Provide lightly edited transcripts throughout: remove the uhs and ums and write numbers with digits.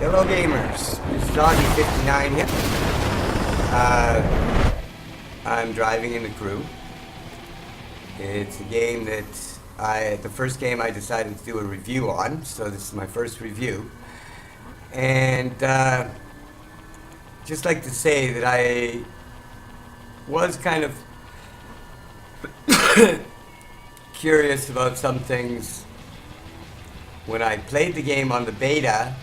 Hello gamers, this is ozzzie59 here. I'm driving in the crew. It's a game that the first game I decided to do a review on, so this is my first review. And just like to say that I was kind of curious about some things. When I played the game on the beta,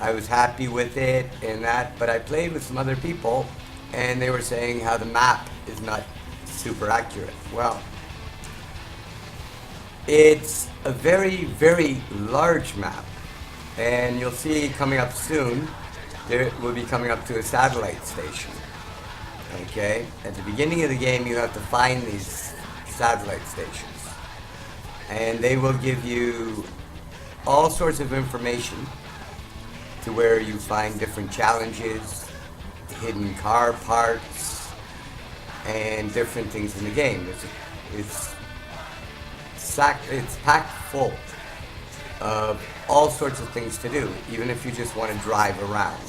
I was happy with it and that, but I played with some other people and they were saying how the map is not super accurate. Well, it's a very, very large map, and you'll see coming up soon, it will be coming up to a satellite station. Okay? At the beginning of the game, you have to find these satellite stations, and they will give you all sorts of information to where you find different challenges, hidden car parts, and different things in the game. It's packed full of all sorts of things to do, even if you just want to drive around.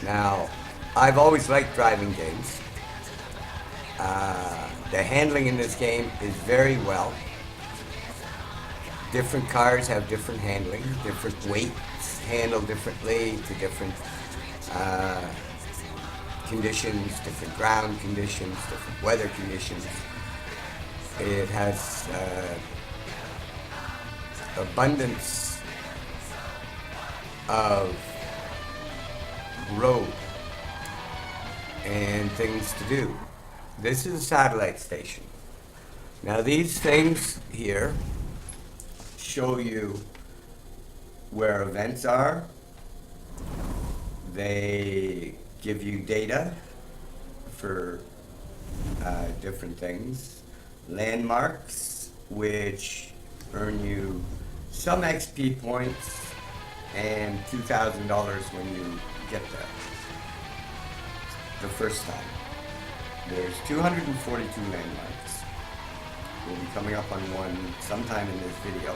Now, I've always liked driving games. The handling in this game is very well. Different cars have different handling, different weights handle differently to different conditions, different ground conditions, different weather conditions. It has abundance of road and things to do. This is a satellite station. Now these things here show you where events are. They give you data for different things. Landmarks, which earn you some XP points and $2,000 when you get there the first time. There's 242 landmarks. We'll be coming up on one sometime in this video.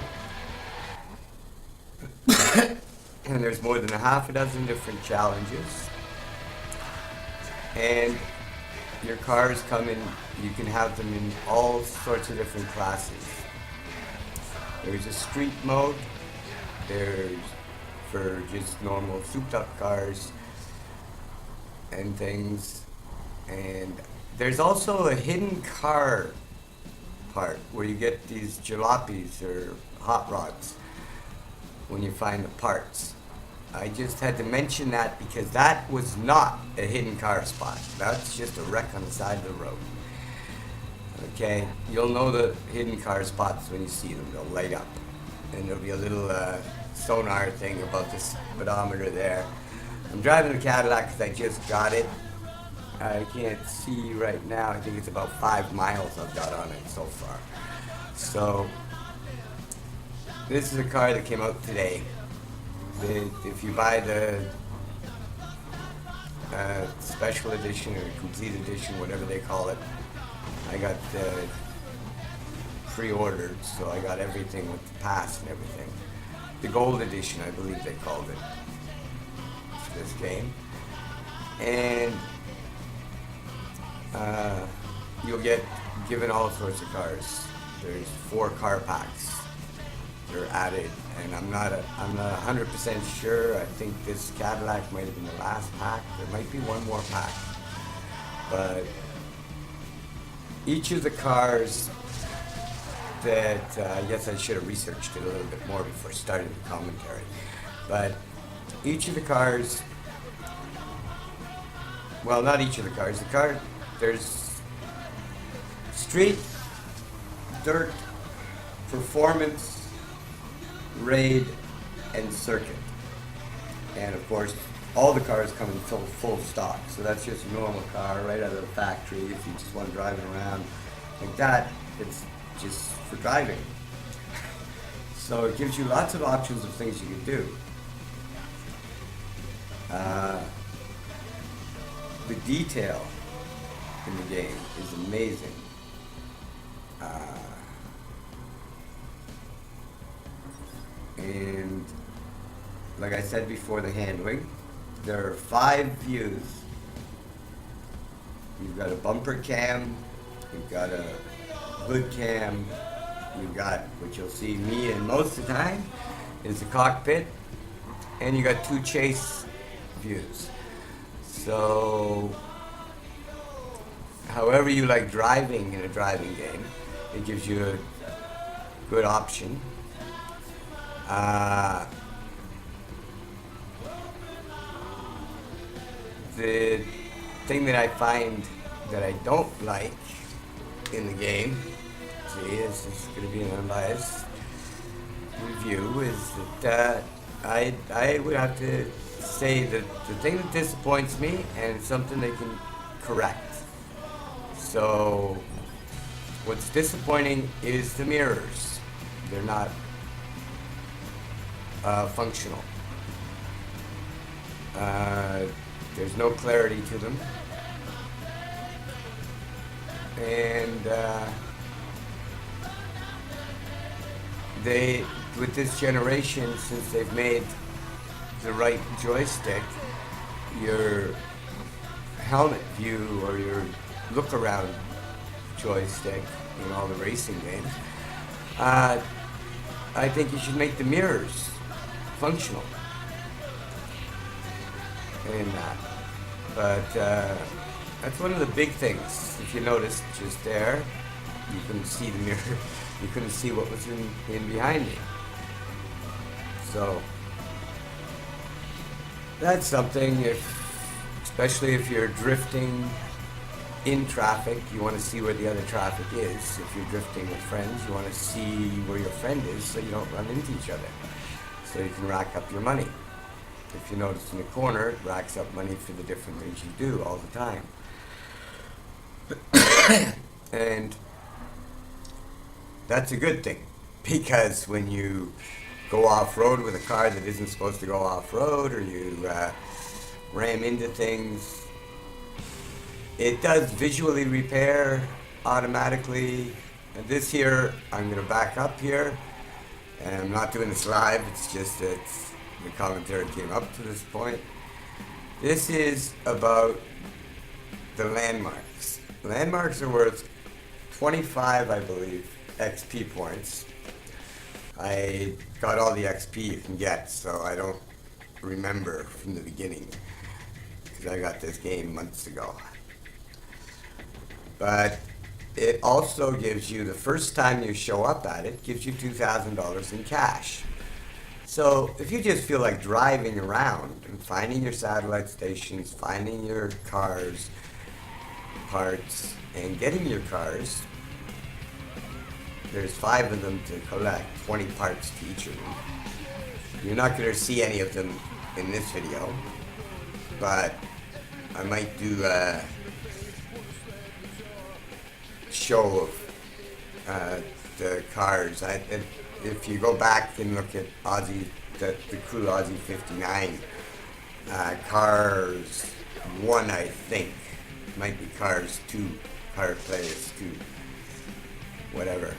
And there's more than a half a dozen different challenges. And your cars come in, you can have them in all sorts of different classes. There's a street mode, there's for just normal souped up cars and things. And there's also a hidden car part where you get these jalopies or hot rods when you find the parts. I just had to mention that because that was not a hidden car spot. That's just a wreck on the side of the road. Okay, you'll know the hidden car spots when you see them. They'll light up, and there'll be a little sonar thing above the speedometer there. I'm driving the Cadillac because I just got it. I can't see right now. I think it's about 5 miles I've got on it so far. So this is a car that came out today. If you buy the special edition or complete edition, whatever they call it, I got pre-ordered, so I got everything with the pass and everything. The gold edition, I believe they called it, for this game. And you'll get given all sorts of cars. There's 4 car packs that are added, and I'm not 100% sure. I think this Cadillac might have been the last pack. There might be one more pack, but each of the cars that I guess I should have researched it a little bit more before starting the commentary. But each of the cars, well, not each of the cars. There's street, dirt, performance, raid, and circuit. And of course, all the cars come in full stock. So that's just a normal car right out of the factory. If you just want to drive it around like that, it's just for driving. So it gives you lots of options of things you can do. The detail in the game is amazing. And like I said before, the handling. There are 5 views. You've got a bumper cam, you've got a hood cam, you've got, what you'll see me in most of the time, is the cockpit, and you got 2 chase views. So, however you like driving in a driving game, it gives you a good option. The thing that I find that I don't like in the game, see, this is going to be an unbiased review, is that I would have to say that the thing that disappoints me, and it's something they can correct. So, what's disappointing is the mirrors. They're not functional. There's no clarity to them. And they, with this generation, since they've made the right joystick, your helmet view or your look around joystick in all the racing games, I think you should make the mirrors functional in that. But that's one of the big things. If you noticed just there, you couldn't see the mirror. You couldn't see what was in behind you. So that's something, especially if you're drifting in traffic, you want to see where the other traffic is. If you're drifting with friends, you want to see where your friend is so you don't run into each other, so you can rack up your money. If you notice in the corner, it racks up money for the different things you do all the time. And that's a good thing, because when you go off-road with a car that isn't supposed to go off-road, or you ram into things, it does visually repair automatically. And this here, I'm going to back up here, and I'm not doing this live, it's just that the commentary came up to this point. This is about the landmarks. Landmarks are worth 25, I believe, XP points. I got all the XP you can get, so I don't remember from the beginning, because I got this game months ago. But it also gives you, the first time you show up at it, gives you $2,000 in cash. So if you just feel like driving around and finding your satellite stations, finding your cars, parts, and getting your cars, there's 5 of them to collect, 20 parts to each of them. You're not going to see any of them in this video, but I might do a show of the cars. If you go back and look at the crew ozzzie59, Cars 1, I think, might be Cars 2, Car Players 2, whatever.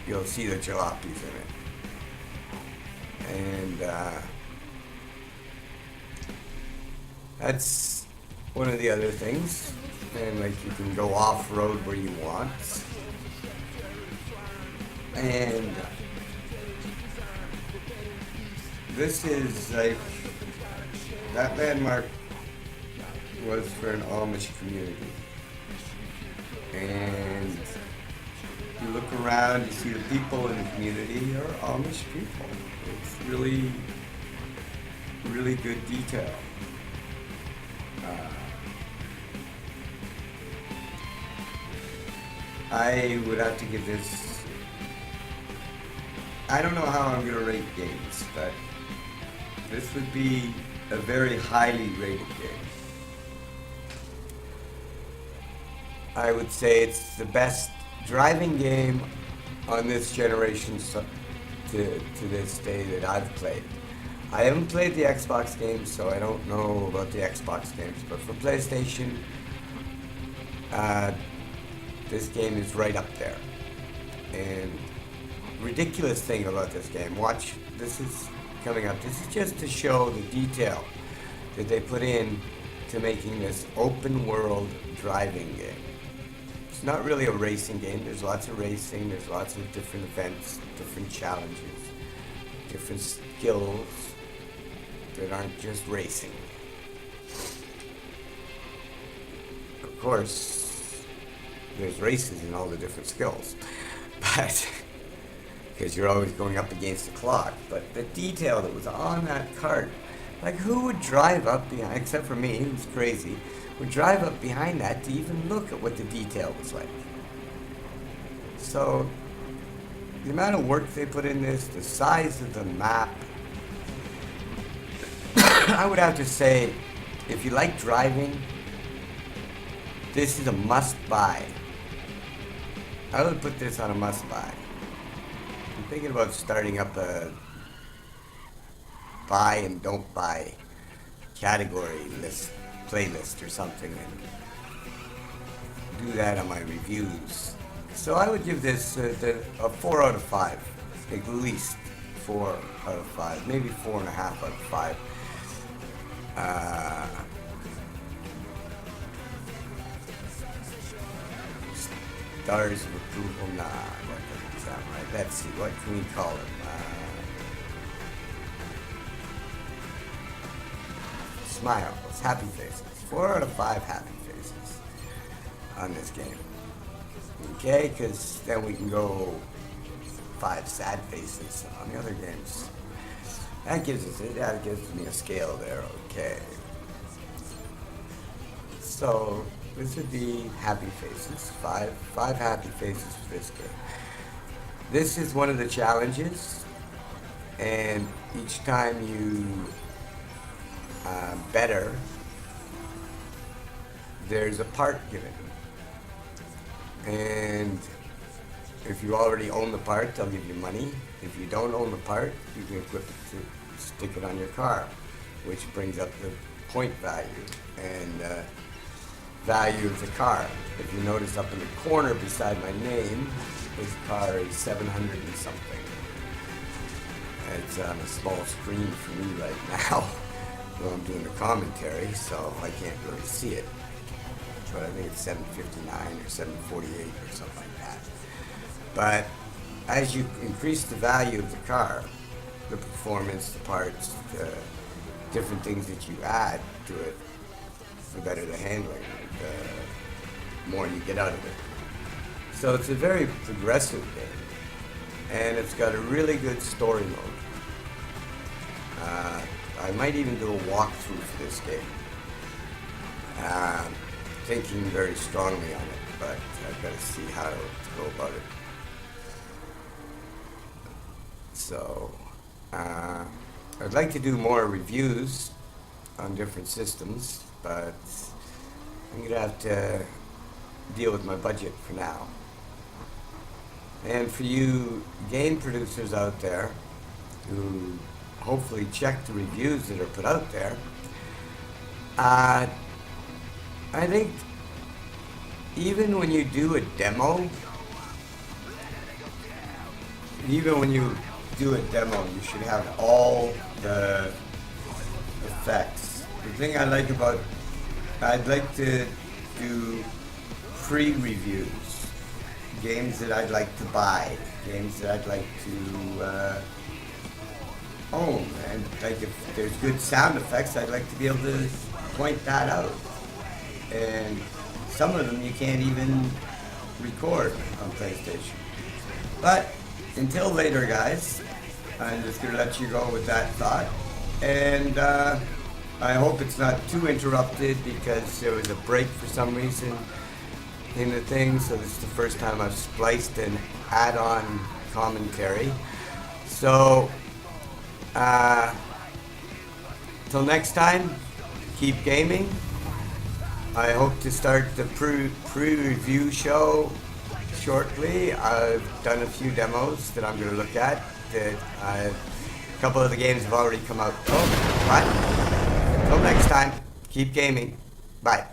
You'll see the jalopies in it. And that's one of the other things. And like, you can go off-road where you want. And this is like, that landmark was for an Amish community. And you look around, you see the people in the community are Amish people. It's really, really good detail. I would have to give this, I don't know how I'm going to rate games, but this would be a very highly rated game. I would say it's the best driving game on this generation to this day that I've played. I haven't played the Xbox games, so I don't know about the Xbox games, but for PlayStation, this game is right up there. And ridiculous thing about this game, watch, this is coming up. This is just to show the detail that they put in to making this open world driving game. It's not really a racing game. There's lots of racing, there's lots of different events, different challenges, different skills that aren't just racing. Of course, there's races in all the different skills, but because you're always going up against the clock. But the detail that was on that cart, like who would drive up behind, except for me, who's crazy, would drive up behind that to even look at what the detail was like. So the amount of work they put in this, the size of the map, I would have to say, if you like driving, this is a must-buy. I would put this on a must-buy. I'm thinking about starting up a buy and don't buy category list, playlist or something, and do that on my reviews. So I would give this a 4 out of 5, at least 4 out of 5, maybe 4.5 out of 5. Stars of approval, nah, that doesn't sound right. Let's see, what can we call it? Smiles, happy faces. 4 out of 5 happy faces on this game. Okay, because then we can go 5 sad faces on the other games. That gives me a scale there, okay. So this would be happy faces, 5 happy faces for this game. This is one of the challenges, and each time you better, there's a part given. And if you already own the part, they'll give you money. If you don't own the part, you can equip it to stick it on your car, which brings up the point value and value of the car. If you notice up in the corner beside my name, this car is 700 and something. It's on a small screen for me right now. Well, I'm doing the commentary, so I can't really see it. But I think it's 759 or 748 or something like that. But as you increase the value of the car, the performance, the parts, the different things that you add to it, the better the handling, the more you get out of it. So it's a very progressive game, and it's got a really good story mode. I might even do a walkthrough for this game. Thinking very strongly on it, but I've got to see how to go about it. So, I'd like to do more reviews on different systems, but I'm going to have to deal with my budget for now. And for you game producers out there who hopefully check the reviews that are put out there, I think even when you do a demo, you should have all the effects. The thing I like about, I'd like to do free reviews, games that I'd like to buy, games that I'd like to own, and like if there's good sound effects, I'd like to be able to point that out. And some of them you can't even record on PlayStation. But until later, guys, I'm just going to let you go with that thought. And I hope it's not too interrupted because there was a break for some reason in the thing. So this is the first time I've spliced an add-on commentary. So, till next time, keep gaming. I hope to start the pre-review show shortly. I've done a few demos that I'm going to look at. A couple of the games have already come out. Oh, what? Until next time, keep gaming. Bye.